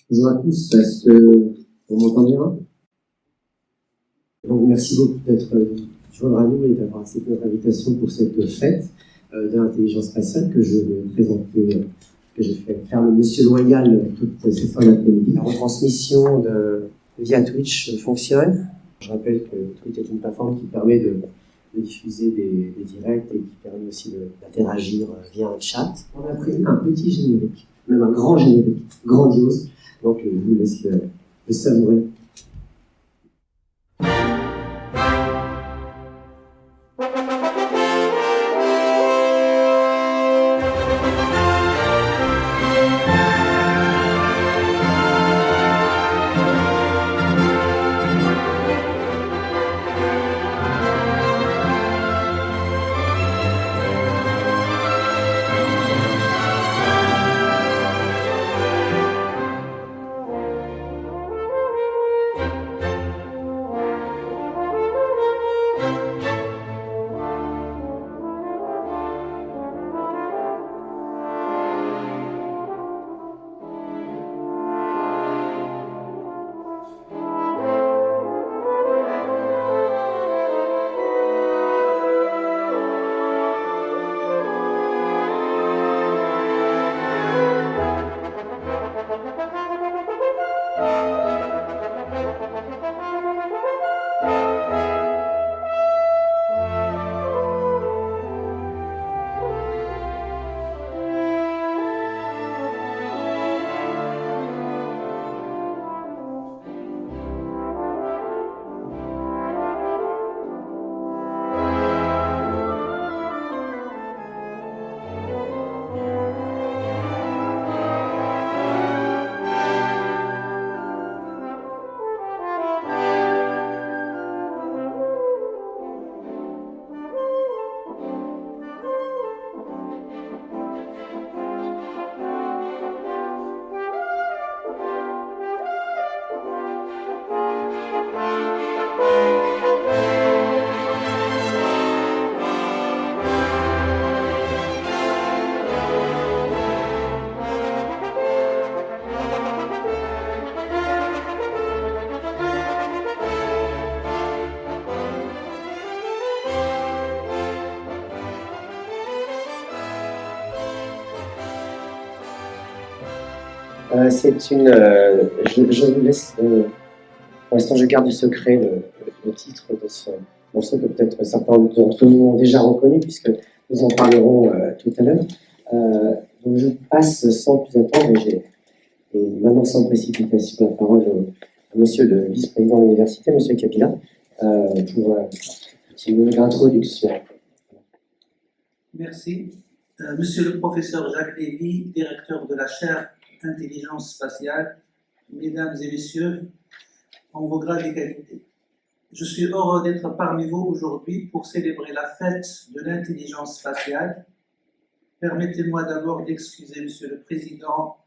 Bonjour à tous, est-ce que vous m'entendez bien? Donc, merci beaucoup d'être joindre à nous et d'avoir accepté notre invitation pour cette fête de l'intelligence spatiale que je vais présenter, que je vais faire le monsieur loyal toute cette fin d'après-midi. La retransmission via Twitch fonctionne. Je rappelle que Twitch est une plateforme qui permet de diffuser des directs et qui permet aussi d'interagir via un chat. On a prévu un petit générique, même un grand générique, grandiose. Donc, je vous laisse le savourer. Je vous laisse, pour l'instant je garde du secret le titre de ce morceau que peut-être certains d'entre nous ont déjà reconnu puisque nous en parlerons tout à l'heure. Donc je passe sans plus attendre et maintenant sans précipitation la parole à monsieur le vice-président de l'université, monsieur Capilla, pour l'introduction. Merci. Monsieur le professeur Jacques Lévy, directeur de la chaire Intelligence spatiale, mesdames et messieurs, en vos grades et qualités. Je suis heureux d'être parmi vous aujourd'hui pour célébrer la fête de l'intelligence spatiale. Permettez-moi d'abord d'excuser monsieur le président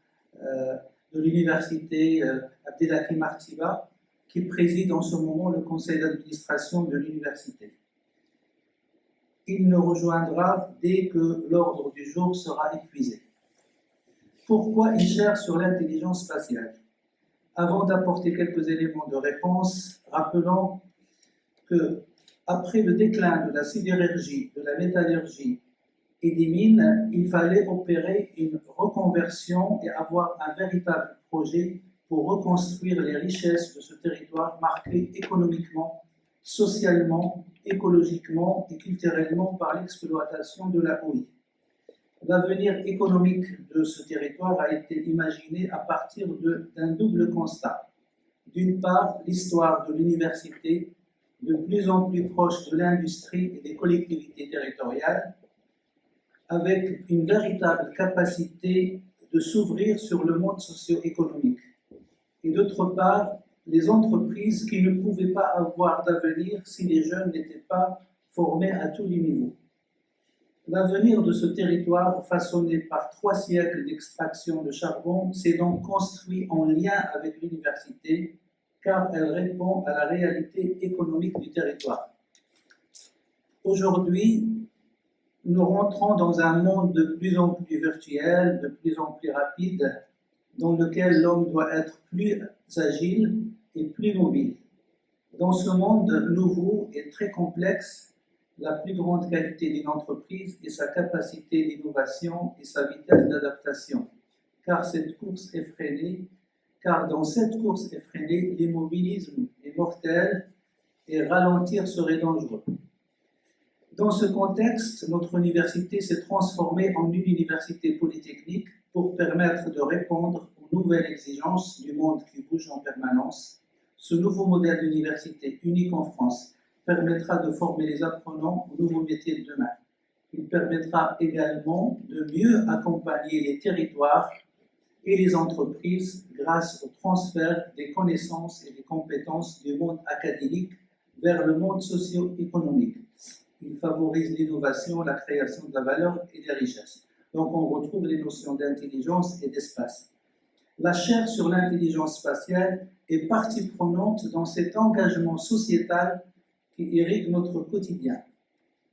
de l'université, Abdelhakim Artiba, qui préside en ce moment le conseil d'administration de l'université. Il nous rejoindra dès que l'ordre du jour sera épuisé. Pourquoi une chaire sur l'intelligence spatiale? Avant d'apporter quelques éléments de réponse, rappelons que, après le déclin de la sidérurgie, de la métallurgie et des mines, il fallait opérer une reconversion et avoir un véritable projet pour reconstruire les richesses de ce territoire marqué économiquement, socialement, écologiquement et culturellement par l'exploitation de la houille. L'avenir économique de ce territoire a été imaginé à partir d'un double constat. D'une part, l'histoire de l'université, de plus en plus proche de l'industrie et des collectivités territoriales, avec une véritable capacité de s'ouvrir sur le monde socio-économique. Et d'autre part, les entreprises qui ne pouvaient pas avoir d'avenir si les jeunes n'étaient pas formés à tous les niveaux. L'avenir de ce territoire, façonné par 3 siècles d'extraction de charbon, s'est donc construit en lien avec l'université, car elle répond à la réalité économique du territoire. Aujourd'hui, nous rentrons dans un monde de plus en plus virtuel, de plus en plus rapide, dans lequel l'homme doit être plus agile et plus mobile. Dans ce monde nouveau et très complexe, la plus grande qualité d'une entreprise est sa capacité d'innovation et sa vitesse d'adaptation. Car dans cette course effrénée, l'immobilisme est mortel et ralentir serait dangereux. Dans ce contexte, notre université s'est transformée en une université polytechnique pour permettre de répondre aux nouvelles exigences du monde qui bouge en permanence. Ce nouveau modèle d'université unique en France permettra de former les apprenants aux nouveaux métiers de demain. Il permettra également de mieux accompagner les territoires et les entreprises grâce au transfert des connaissances et des compétences du monde académique vers le monde socio-économique. Il favorise l'innovation, la création de la valeur et des richesses. Donc on retrouve les notions d'intelligence et d'espace. La chaire sur l'intelligence spatiale est partie prenante dans cet engagement sociétal qui irrigue notre quotidien.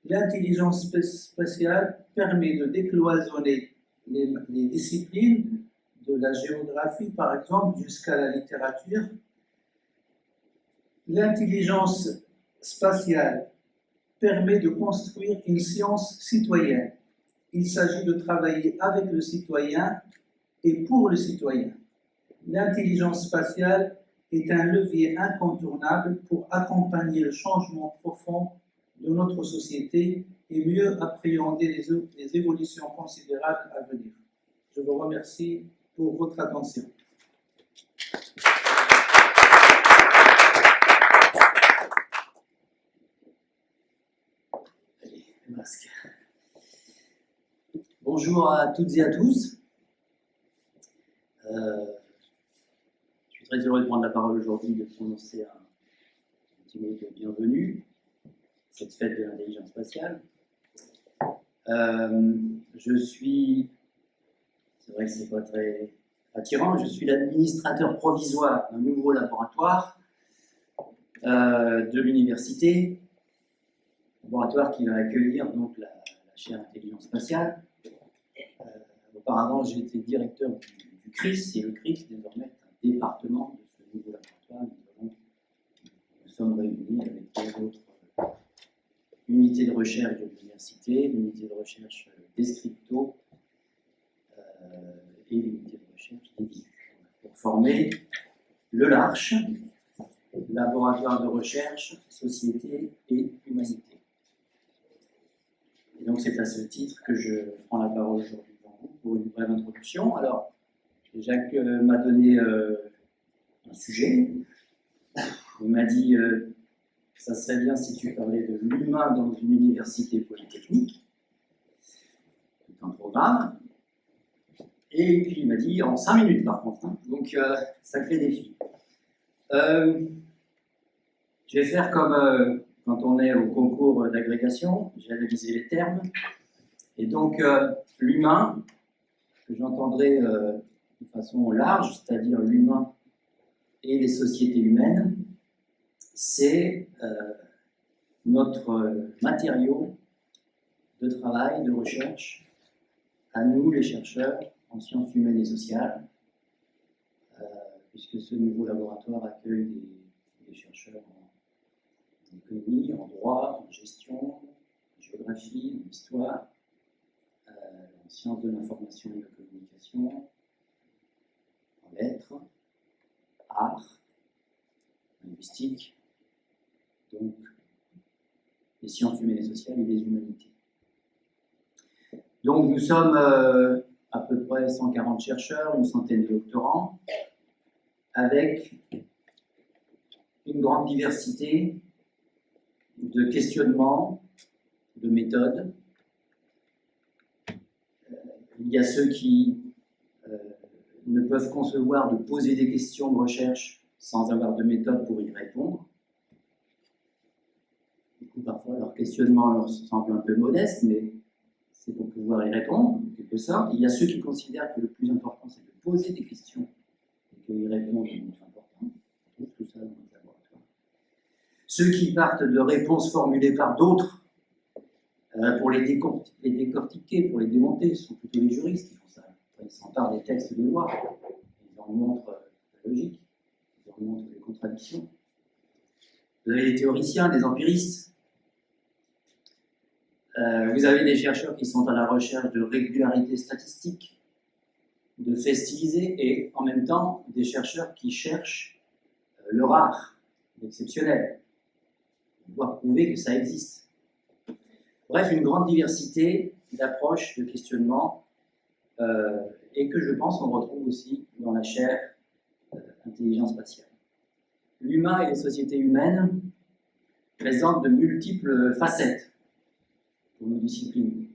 L'intelligence spatiale permet de décloisonner les disciplines, de la géographie par exemple jusqu'à la littérature. L'intelligence spatiale permet de construire une science citoyenne. Il s'agit de travailler avec le citoyen et pour le citoyen. L'intelligence spatiale est un levier incontournable pour accompagner le changement profond de notre société et mieux appréhender les évolutions considérables à venir. Je vous remercie pour votre attention. Allez, le masque. Bonjour à toutes et à tous. Je suis très heureux de prendre la parole aujourd'hui, de prononcer un petit mot de bienvenue à cette fête de l'intelligence spatiale. C'est vrai que c'est pas très attirant, je suis l'administrateur provisoire d'un nouveau laboratoire de l'université, laboratoire qui va accueillir donc la chaire intelligence spatiale. Auparavant, j'ai été directeur du CRIS, et le CRIS désormais est un département de ce nouveau laboratoire. Nous sommes réunis avec deux autres unités de recherche de l'université, l'unité de recherche d'Escripto et l'unité de recherche d'Evisu, pour former le LARCH, Laboratoire de recherche, société et humanité. Et donc c'est à ce titre que je prends la parole aujourd'hui devant vous pour une brève introduction. Alors, Jacques m'a donné un sujet. Il m'a dit ça serait bien si tu parlais de l'humain dans une université polytechnique. C'est un programme. Et puis il m'a dit en 5 minutes par contre. Hein. Donc sacré défi. Je vais faire comme quand on est au concours d'agrégation, j'ai analysé les termes. Et donc l'humain, que j'entendrai de façon large, c'est-à-dire l'humain et les sociétés humaines, c'est notre matériau de travail, de recherche, à nous les chercheurs en sciences humaines et sociales, puisque ce nouveau laboratoire accueille des chercheurs en économie, en droit, en gestion, en géographie, en histoire, en sciences de l'information et de la communication, en lettres, arts, linguistique, donc les sciences humaines et sociales et les humanités. Donc nous sommes à peu près 140 chercheurs, une centaine de doctorants, avec une grande diversité de questionnements, de méthodes. Il y a ceux qui ne peuvent concevoir de poser des questions de recherche sans avoir de méthode pour y répondre. Du coup, parfois, leur questionnement leur semble un peu modeste, mais c'est pour pouvoir y répondre, en quelque sorte. Il y a ceux qui considèrent que le plus important, c'est de poser des questions et que y répondre est le plus important. On trouve tout ça dans notre laboratoire. Ceux qui partent de réponses formulées par d'autres pour les décortiquer, pour les démonter, ce sont plutôt les juristes qui font ça. Ils s'emparent des textes de loi en montrent la logique, qui en montrent les contradictions. Vous avez des théoriciens, des empiristes. Vous avez des chercheurs qui sont à la recherche de régularité statistique, de faits stylisés, et en même temps des chercheurs qui cherchent le rare, l'exceptionnel, pour pouvoir prouver que ça existe. Bref, une grande diversité d'approches, de questionnements, et que je pense on retrouve aussi dans la chaire intelligence spatiale. L'humain et les sociétés humaines présentent de multiples facettes pour nos disciplines.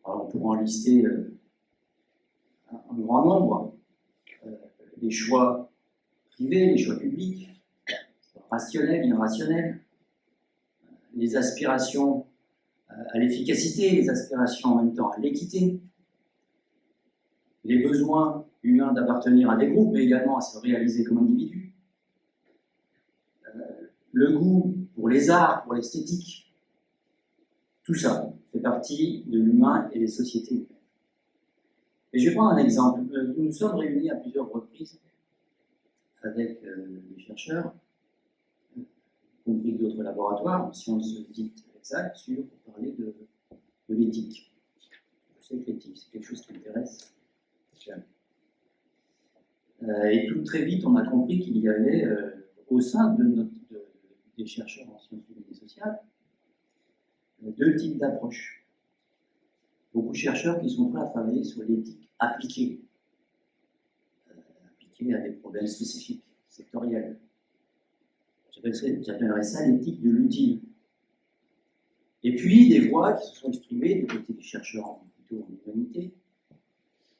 Alors, on pourra en lister un grand nombre. Les choix privés, les choix publics, rationnels, irrationnels, les aspirations à l'efficacité, les aspirations en même temps à l'équité, les besoins humains d'appartenir à des groupes, mais également à se réaliser comme individu, le goût pour les arts, pour l'esthétique, tout ça fait partie de l'humain et des sociétés humaines. Et je vais prendre un exemple. Nous nous sommes réunis à plusieurs reprises avec les chercheurs, y compris d'autres laboratoires en sciences dites exactes, pour parler de l'éthique. Je sais que l'éthique, c'est quelque chose qui m'intéresse. Et tout très vite, on a compris qu'il y avait au sein des chercheurs en sciences humaines et sociales deux types d'approches. Beaucoup de chercheurs qui sont prêts à travailler sur l'éthique appliquée, appliquée à des problèmes spécifiques, sectoriels. J'appellerais ça l'éthique de l'utile. Et puis des voix qui se sont exprimées du côté des chercheurs plutôt en humanité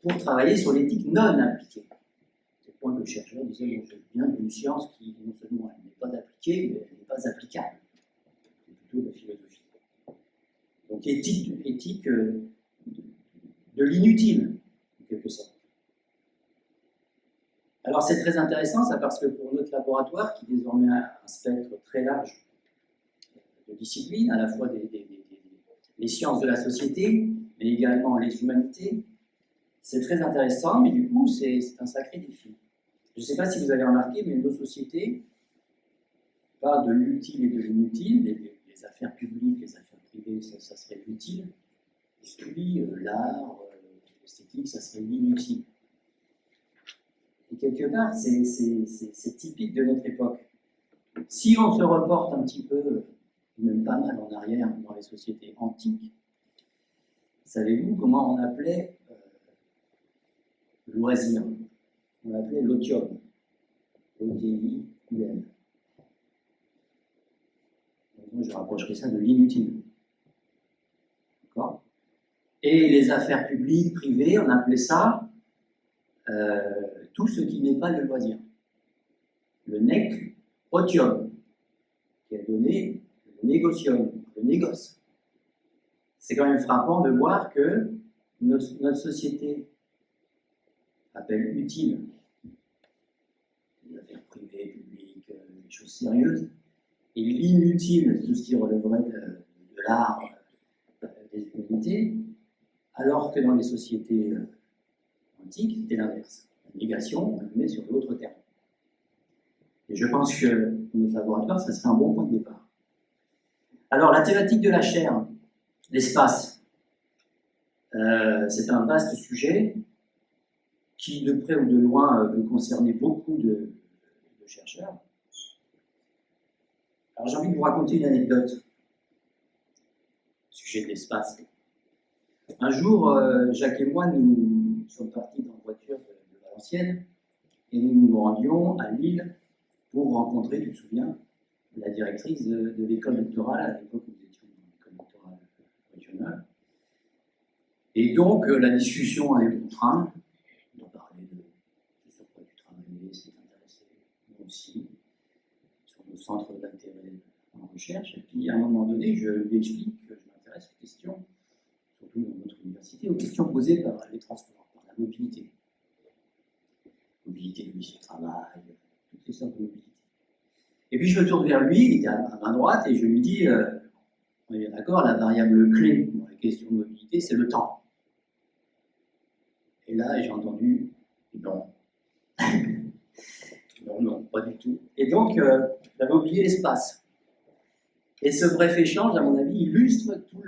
pour travailler sur l'éthique non appliquée. C'est le point que le chercheur disait, bon, je viens d'une science qui non seulement elle n'est pas appliquée, mais elle n'est pas applicable. C'est plutôt de la philosophie. Donc éthique de l'inutile, en quelque sorte. Alors c'est très intéressant ça parce que pour notre laboratoire, qui désormais a un spectre très large de disciplines, à la fois les sciences de la société, mais également les humanités, c'est très intéressant, mais du coup c'est un sacré défi. Je ne sais pas si vous avez remarqué, mais nos sociétés parlent de l'utile et de l'inutile, les affaires publiques, les affaires privées, ça serait l'utile, et puis l'art, l'esthétique, ça serait l'inutile. Et quelque part, c'est typique de notre époque. Si on se reporte un petit peu, même pas mal en arrière, dans les sociétés antiques, savez-vous comment on appelait loisir? On l'appelait l'otium. O-T-I-U-M. Moi, je rapprocherai ça de l'inutile. D'accord? Et les affaires publiques, privées, on appelait ça tout ce qui n'est pas le loisir. Le nec otium, qui a donné le négocium, le négoce. C'est quand même frappant de voir que notre société appelle utile les affaires privées, publiques, les choses sérieuses, et l'inutile, tout ce qui relèverait de l'art, des humanités, alors que dans les sociétés antiques, c'était l'inverse. La négation, on le met sur l'autre terme. Et je pense que pour notre laboratoire, ça serait un bon point de départ. Alors, la thématique de la chaire, l'espace, c'est un vaste sujet qui, de près ou de loin, peut concerner beaucoup de chercheurs. Alors, j'ai envie de vous raconter une anecdote au sujet de l'espace. Un jour, Jacques et moi, nous sommes partis dans la voiture de Valenciennes et nous nous rendions à Lille pour rencontrer, tu te souviens, la directrice de l'école doctorale. À l'époque, nous étions dans l'école doctorale régionale. Et donc, la discussion allait bon train. On parlait de sur quoi tu travaillais, ce qui t'intéressait, nous aussi, sur nos centres d'intérêt en recherche. Et puis, à un moment donné, je lui explique que je m'intéresse aux questions, surtout dans notre université, aux questions posées par les transports, par la mobilité. Mobilité du milieu de travail, toutes les sortes de mobilité. Et puis je me tourne vers lui, il était à main droite, et je lui dis, on est bien d'accord, la variable clé dans les questions de mobilité, c'est le temps. Et là, j'ai entendu, non, pas du tout. Et donc, j'avais oublié l'espace. Et ce bref échange, à mon avis, illustre tout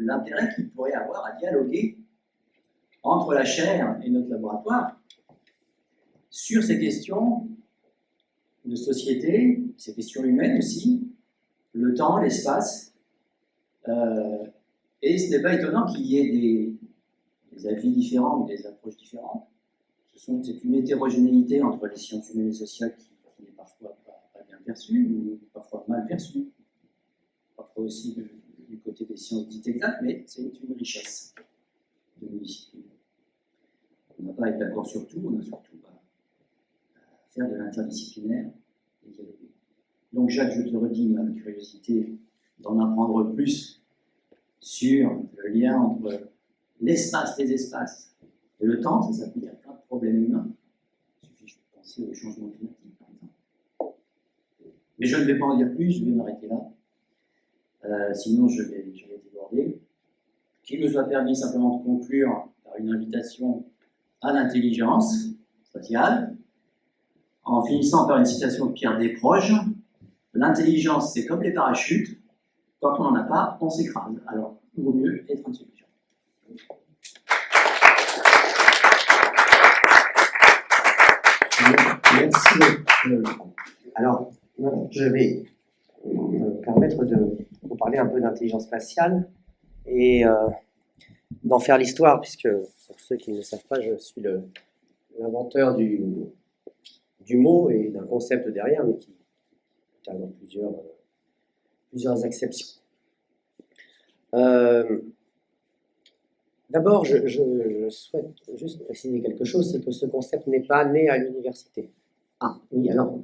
l'intérêt qu'il pourrait avoir à dialoguer entre la chaire et notre laboratoire sur ces questions de société, ces questions humaines aussi, le temps, l'espace. Et ce n'est pas étonnant qu'il y ait des avis différents ou des approches différentes. C'est une hétérogénéité entre les sciences humaines et sociales qui n'est parfois pas bien perçue, ou parfois mal perçue, parfois aussi du côté des sciences dites exactes, mais c'est une richesse de nos disciplines. On n'a pas à être d'accord sur tout, on a surtout à faire de l'interdisciplinaire et dialoguer. Donc Jacques, je te redis ma curiosité d'en apprendre plus sur le lien entre l'espace, les espaces et le temps. Ça s'applique à plein de problèmes humains. Il suffit de penser au changement climatique, par exemple. Mais je ne vais pas en dire plus, je vais m'arrêter là. Sinon, je vais déborder. Qu'il me soit permis simplement de conclure par une invitation à l'intelligence spatiale, en finissant par une citation de Pierre Desproges. L'intelligence, c'est comme les parachutes. Quand on n'en a pas, on s'écrase. Alors, il vaut mieux être intelligent. Merci. Alors, je vais me permettre de vous parler un peu d'intelligence spatiale et d'en faire l'histoire, puisque pour ceux qui ne le savent pas, je suis l'inventeur du mot et d'un concept derrière, mais qui a plusieurs acceptions. D'abord, je souhaite juste préciser quelque chose, c'est que ce concept n'est pas né à l'université. Ah, oui, alors,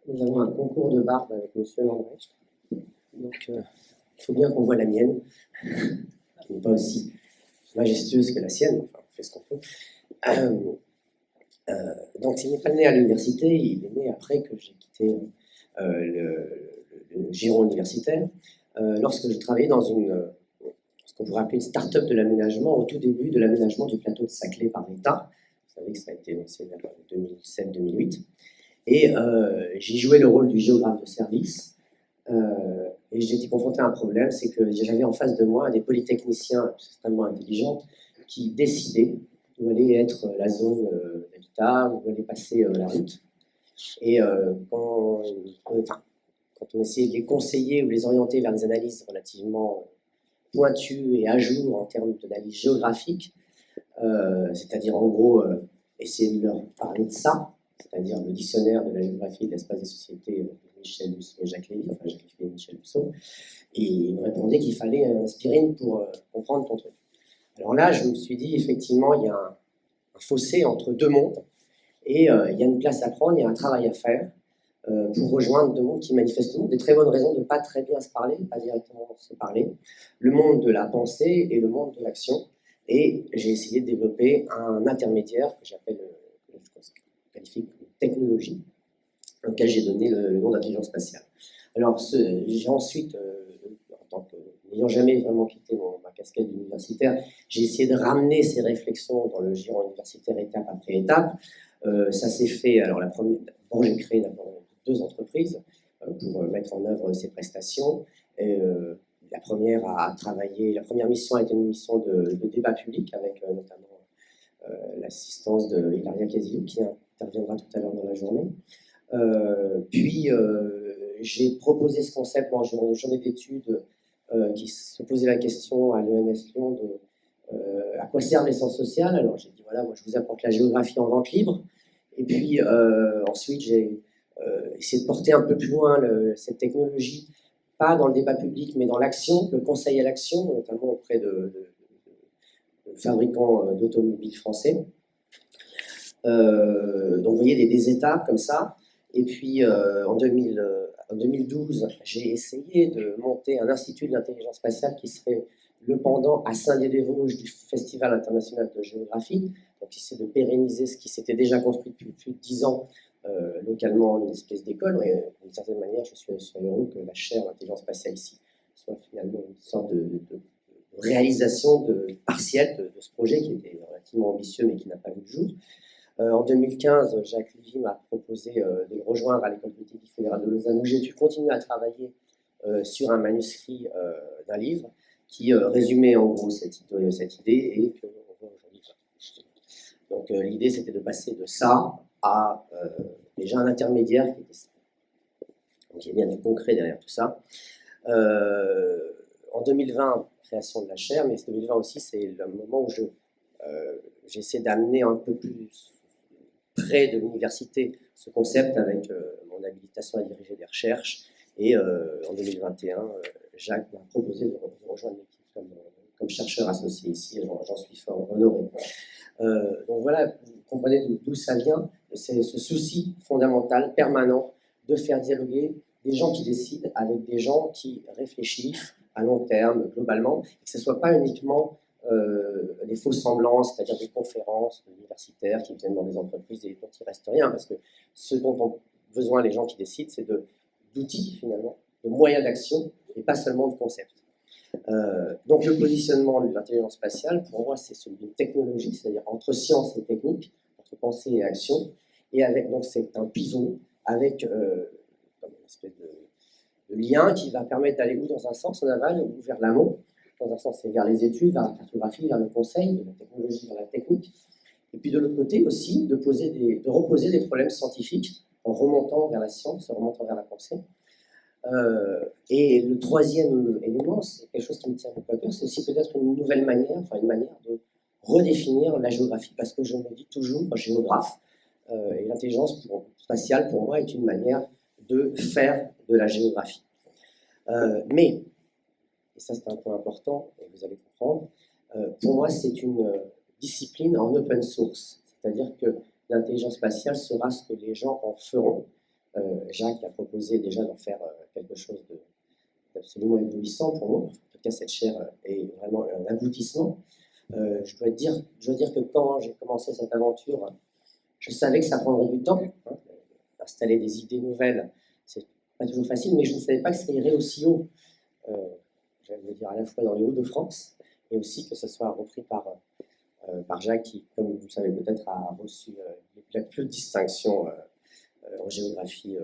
nous avons un concours de barbe avec M. Lambrecht, donc il faut bien qu'on voit la mienne, qui n'est pas aussi majestueuse que la sienne, enfin, on fait ce qu'on peut. Donc, il n'est pas né à l'université, il est né après que j'ai quitté le giron universitaire, lorsque je travaillais dans ce qu'on pourrait appeler une start-up de l'aménagement, au tout début de l'aménagement du plateau de Saclay par l'État. Vous savez que ça a été lancé en 2007-2008. Et j'y jouais le rôle du géographe de service. Et j'ai été confronté à un problème, c'est que j'avais en face de moi des polytechniciens extrêmement intelligents qui décidaient où allait être la zone d'habitat, où allait passer la route. Et quand on essayait de les conseiller ou les orienter vers des analyses relativement pointues et à jour en termes d'analyse géographique, c'est-à-dire en gros essayer de leur parler de ça, c'est-à-dire le dictionnaire de la géographie et de l'espace des sociétés de Michel Busseau et Jacques Lévy, enfin Jacques Lévy et Michel Busseau, et ils me répondaient qu'il fallait un aspirine pour comprendre ton truc. Alors là, je me suis dit, effectivement, il y a un fossé entre deux mondes, et il y a une place à prendre, il y a un travail à faire pour rejoindre deux mondes qui manifestement ont des très bonnes raisons de ne pas très bien se parler, pas directement se parler, le monde de la pensée et le monde de l'action. Et j'ai essayé de développer un intermédiaire que j'appelle, je qualifie de technologie, auquel j'ai donné le nom d'intelligence spatiale. Alors, j'ai ensuite, n'ayant jamais vraiment quitté ma casquette d'universitaire, j'ai essayé de ramener ces réflexions dans le giron universitaire étape après étape. Ça s'est fait, alors d'abord j'ai créé deux entreprises pour mettre en œuvre ces prestations. La première mission a été une mission de débat public avec notamment l'assistance de Hilaria Casillo qui interviendra tout à l'heure dans la journée. Puis j'ai proposé ce concept dans une journée d'études qui se posait la question à l'ENS Lyon de à quoi servent les sciences sociales. Alors j'ai dit voilà, moi je vous apporte la géographie en vente libre. Et puis ensuite j'ai essayé de porter un peu plus loin cette technologie, pas dans le débat public mais dans l'action, le conseil à l'action, notamment auprès de fabricants d'automobiles français. Donc vous voyez des étapes comme ça. Et puis en 2012, j'ai essayé de monter un institut de l'intelligence spatiale qui serait le pendant à Saint-Dié-des-Vosges du Festival international de géographie. Donc c'est de pérenniser ce qui s'était déjà construit depuis plus de 10 ans localement, une espèce d'école. Et d'une certaine manière, je suis heureux que la chaire d'intelligence spatiale ici soit finalement une sorte de réalisation partielle de ce projet qui était relativement ambitieux mais qui n'a pas vu le jour. En 2015, Jacques Lévy m'a proposé de le rejoindre à l'École polytechnique fédérale de Lausanne, où j'ai pu continuer à travailler sur un manuscrit d'un livre qui résumait en gros cette idée et que on voit aujourd'hui. Donc l'idée, c'était de passer de ça à déjà un intermédiaire qui était ça. Donc il y a bien du concret derrière tout ça. En 2020, création de la chaire, mais 2020 aussi, c'est le moment où j'essaie d'amener un peu plus près de l'université ce concept avec mon habilitation à diriger des recherches. Et en 2021, Jacques m'a proposé de rejoindre l'équipe comme chercheur associé ici, et j'en suis fort honoré. Donc voilà, vous comprenez d'où ça vient, c'est ce souci fondamental, permanent, de faire dialoguer des gens qui décident avec des gens qui réfléchissent à long terme, globalement, et que ce ne soit pas uniquement des faux semblants, c'est-à-dire des conférences universitaires qui viennent dans des entreprises et dont il ne reste rien, parce que ce dont ont besoin les gens qui décident, c'est d'outils, finalement, de moyens d'action, et pas seulement de concepts. Donc le positionnement de l'intelligence spatiale, pour moi, c'est celui d'une technologie, c'est-à-dire entre science et technique, entre pensée et action, et avec, donc c'est un pivot avec une espèce de lien qui va permettre d'aller ou dans un sens en aval ou vers l'amont. Dans un sens, c'est vers les études, vers la cartographie, vers le conseil, de la technologie, vers la technique. Et puis de l'autre côté aussi, de reposer des problèmes scientifiques en remontant vers la science, en remontant vers la pensée. Et le troisième élément, c'est quelque chose qui me tient beaucoup à cœur, c'est aussi peut-être une nouvelle manière, une manière de redéfinir la géographie, parce que je me dis toujours, géographe, et l'intelligence spatiale, pour moi, est une manière de faire de la géographie. Mais, et ça c'est un point important, et vous allez comprendre, pour moi c'est une discipline en open source, c'est-à-dire que l'intelligence spatiale sera ce que les gens en feront. Jacques a proposé déjà d'en faire quelque chose d'absolument éblouissant pour moi. En tout cas, cette chaire est vraiment un aboutissement. Je dois dire que quand j'ai commencé cette aventure, je savais que ça prendrait du temps. Installer des idées nouvelles, c'est pas toujours facile, mais je ne savais pas que ça irait aussi haut. J'allais dire à la fois dans les Hauts-de-France, et aussi que ce soit repris par Jacques, qui, comme vous le savez peut-être, a reçu la plus haute distinction en géographie,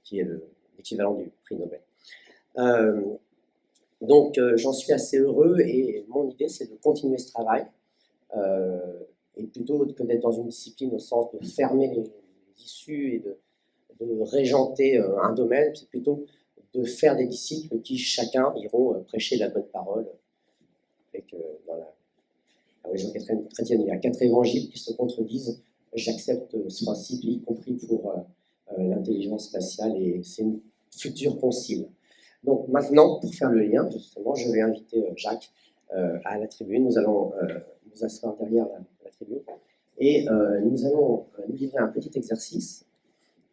qui est l'équivalent du prix Nobel. Donc j'en suis assez heureux, et mon idée c'est de continuer ce travail, et plutôt que d'être dans une discipline au sens de fermer les issues et de régenter un domaine, c'est plutôt de faire des disciples qui chacun iront prêcher la bonne parole. Avec, dans la religion chrétienne, il y a 4 évangiles qui se contredisent. J'accepte ce principe, y compris pour l'intelligence spatiale, et c'est une future concile. Donc maintenant, pour faire le lien, justement, je vais inviter Jacques à la tribune. Nous allons nous asseoir derrière la tribune, et nous allons nous livrer un petit exercice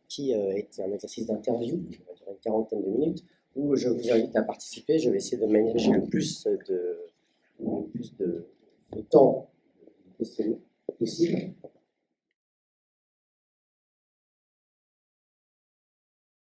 qui est un exercice d'interview qui va durer une quarantaine de minutes, où je vous invite à participer. Je vais essayer de ménager le plus de temps possible,